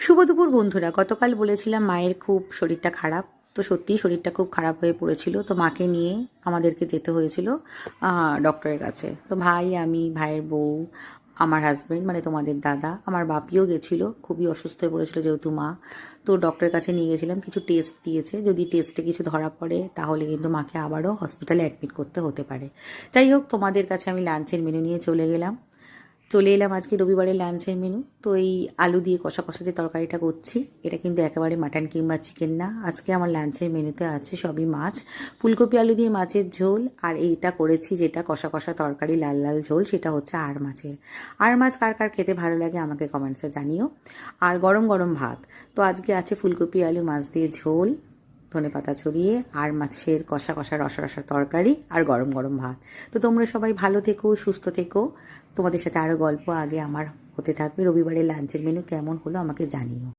শুভ দুপুর বন্ধুরা। গতকাল বলেছিলাম মায়ের খুব শরীরটা খারাপ, তো সত্যিই শরীরটা খুব খারাপ হয়ে পড়েছিল। তো মাকে নিয়ে আমাদেরকে যেতে হয়েছিল ডক্টরের কাছে। তো ভাই, আমি, ভাইয়ের বউ, আমার হাজব্যান্ড মানে তোমাদের দাদা, আমার বাপিও গেছিলো। খুবই অসুস্থ হয়ে পড়েছিল যেহেতু মা। তো ডক্টরের কাছে নিয়ে গেছিলাম, কিছু টেস্ট দিয়েছে। যদি টেস্টে কিছু ধরা পড়ে তাহলে কিন্তু মাকে আবারও হসপিটালে অ্যাডমিট করতে হতে পারে। যাই হোক, তোমাদের কাছে আমি লাঞ্চের মেনু নিয়ে চলে এলাম আজকে রবিবারের লাঞ্চের মেনু। তো এই আলু দিয়ে কষা কষা যে তরকারিটা করছি, এটা কিন্তু একেবারে মাটন কিংবা চিকেন না। আজকে আমার লাঞ্চের মেনুতে আছে সবই মাছ, ফুলকপি আলু দিয়ে মাছের ঝোল। আর এইটা করেছি যেটা কষা কষা তরকারি, লাল লাল ঝোল, সেটা হচ্ছে আর মাছের। আর মাছ কার কার খেতে ভালো লাগে আমাকে কমেন্টসে জানিও। আর গরম গরম ভাত। তো আজকে আছে ফুলকপি আলু মাছ দিয়ে ঝোল, ধনেপাতা ছড়িয়ে, আর মাছের কষা কষা রসা রসা তরকারি, আর গরম গরম ভাত। তো তোমরা সবাই ভালো থেকো, সুস্থ থেকো। তোমাদের সাথে আরও গল্প আগে আমার হতে থাকবে। রবিবারের লাঞ্চের মেনু কেমন হলো আমাকে জানিও।